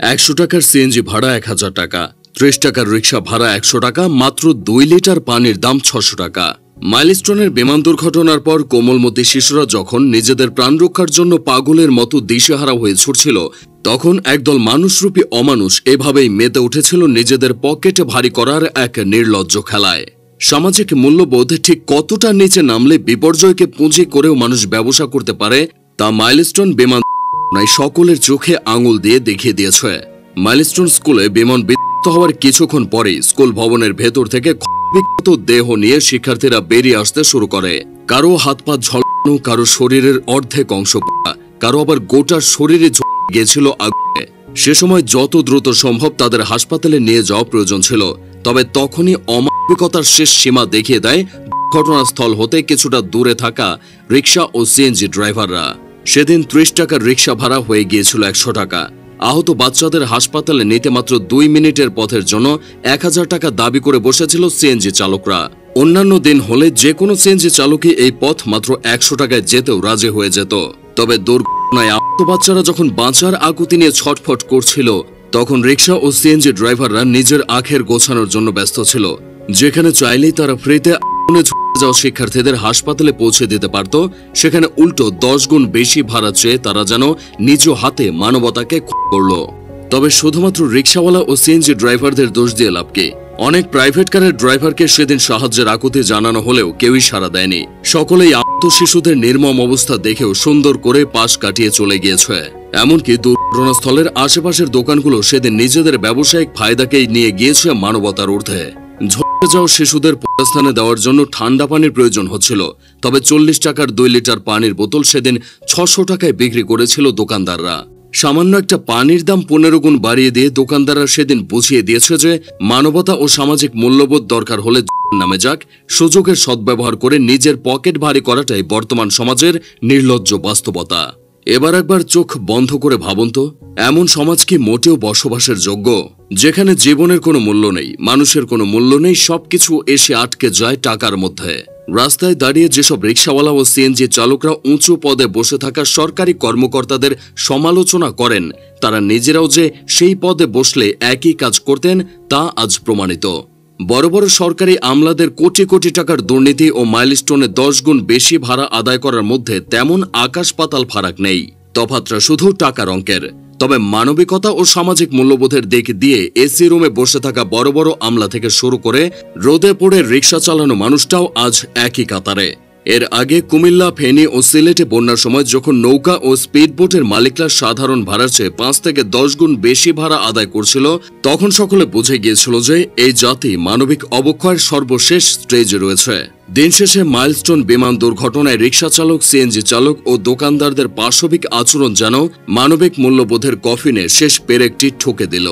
100 টাকার সিএনজি ভাড়া 1000 টাকা, 30 টাকার রিক্সা ভাড়া 100 টাকা, মাত্র 2 লিটার পানির দাম 600 টাকা। মাইলস্টোনের বিমান দুর্ঘটনার পর কোমলমতি শিশুরা যখন নিজেদের প্রাণ রক্ষার জন্য পাগলের মতো দিশেহারা হয়ে ছুটছিল, তখন একদল মানুষরূপী অমানুষ এভাবেই মেতে উঠেছিল নিজেদের পকেটে ভারী করার এক নির্লজ্জ খেলায়। সামাজিক মূল্যবোধ ঠিক কতটা নিচে নামলে বিপর্যয়কে পুঁজি করেও মানুষ ব্যবসা করতে পারে তা মাইলস্টোন বিমান সকলের চোখে আঙুল দিয়ে দেখিয়ে দিয়েছে। মাইলস্টোন স্কুলে বিমান বিধ্বস্ত হওয়ার কিছুক্ষণ পরেই স্কুল ভবনের ভেতর থেকে বিক্ষত দেহ নিয়ে শিক্ষার্থীরা বেরিয়ে আসতে শুরু করে। কারো হাত পা ঝলসানো, কারো শরীরের অর্ধেক অংশ পোড়া, কারো আবার গোটা শরীরে গিয়েছিল আগুনে। সে সময় যত দ্রুত সম্ভব তাদের হাসপাতালে নিয়ে যাওয়া প্রয়োজন ছিল, তবে তখনই অমানবিকতার শেষ সীমা দেখিয়ে দেয় ঘটনাস্থল হতে কিছুটা দূরে থাকা রিক্সা ও সিএনজি ড্রাইভাররা। সেদিন 30 টাকার রিক্সা ভাড়া হয়ে গিয়েছিল 100 টাকা। আহত বাচ্চাদের হাসপাতালে নিতে মাত্র 2 মিনিটের পথের জন্য 1000 টাকা দাবি করে বসেছিল সিএনজি চালকরা। অন্যান্য দিন হলে যে কোনো সিএনজি চালকই এই পথ মাত্র 100 টাকায় যেতেও রাজি হয়ে যেত। তবে দুর্ঘটনায় আহত বাচ্চারা যখন বাঁচার আকুতি নিয়ে ছটফট করছিল, তখন রিক্সা ও সিএনজি ড্রাইভাররা নিজের আখের গোছানোর জন্য ব্যস্ত ছিল। যেখানে চাইলেই তারা ফ্রিতে যাওয়া শিক্ষার্থীদের হাসপাতালে পৌঁছে দিতে পারত, সেখানে উল্টো 10 গুণ বেশি ভাড়া চেয়ে তারা যেন নিজ হাতে মানবতাকে করল। তবে শুধুমাত্র রিক্সাওয়ালা ও সিএনজি ড্রাইভারদের দোষ দিয়ে লাভ কি? অনেক প্রাইভেট কারের ড্রাইভারকে সেদিন সাহায্যের আকুতি জানানো হলেও কেউই সাড়া দেয়নি। সকলেই আহত শিশুদের নির্মম অবস্থা দেখেও সুন্দর করে পাশ কাটিয়ে চলে গিয়েছে। এমনকি দুর্ঘটনাস্থলের আশেপাশের দোকানগুলো সেদিন নিজেদের ব্যবসায়িক ফায়দাকেই নিয়ে গিয়েছে মানবতার ঊর্ধ্বে। ঝরে যাওয়া শিশুদের পরস্থানে দেওয়ার জন্য ঠান্ডা পানির প্রয়োজন হচ্ছিল, তবে 40 টাকার 2 লিটার পানির বোতল সেদিন 600 টাকায় বিক্রি করেছিল দোকানদাররা। সামান্য একটা পানির দাম 15 গুণ বাড়িয়ে দিয়ে দোকানদাররা সেদিন বুঝিয়ে দিয়েছে যে মানবতা ও সামাজিক মূল্যবোধ দরকার হলে নামে যাক, সুযোগের সদ্ব্যবহার করে নিজের পকেট ভারী করাটাই বর্তমান সমাজের নির্লজ্জ বাস্তবতা। এবার একবার চোখ বন্ধ করে ভাবুন তো, এমন সমাজ কি মোটেও বসবাসের যোগ্য? যেখানে জীবনের কোনো মূল্য নেই, মানুষের কোনো মূল্য নেই, সবকিছু এসে আটকে যায় টাকার মধ্যে। রাস্তায় দাঁড়িয়ে যেসব রিক্সাওয়ালা ও সিএনজি চালকরা উঁচু পদে বসে থাকা সরকারি কর্মকর্তাদের সমালোচনা করেন, তারা নিজেরাও যে সেই পদে বসলে একই কাজ করতেন তা আজ প্রমাণিত। বড় বড় সরকারি আমলাদের কোটি কোটি টাকার দুর্নীতি ও মাইলস্টোনে 10 গুণ বেশি ভাড়া আদায় করার মধ্যে তেমন আকাশ পাতাল ফারাক নেই, তফাৎটা শুধু টাকার অঙ্কের। তবে মানবিকতা ও সামাজিক মূল্যবোধের দিক দিয়ে এসি রুমে বসে থাকা বড় বড় আমলা থেকে শুরু করে রোদে পড়ে রিক্সা চালানো মানুষটাও আজ একই কাতারে। এর আগে কুমিল্লা, ফেনী ও সিলেটে বন্যার সময় যখন নৌকা ও স্পিডবোটের মালিকরা সাধারণ ভাড়ার চেয়ে 5 থেকে 10 গুণ বেশি ভাড়া আদায় করছিল, তখন সকলে বুঝে গিয়েছিল যে এই জাতি মানবিক অবক্ষয়ের সর্বশেষ স্টেজে রয়েছে। দিন শেষে মাইলস্টোন বিমান দুর্ঘটনায় রিক্সা চালক, সিএনজি চালক ও দোকানদারদের পাশবিক আচরণ যেন মানবিক মূল্যবোধের কফিনে শেষ পেরেকটি ঠুকে দিল।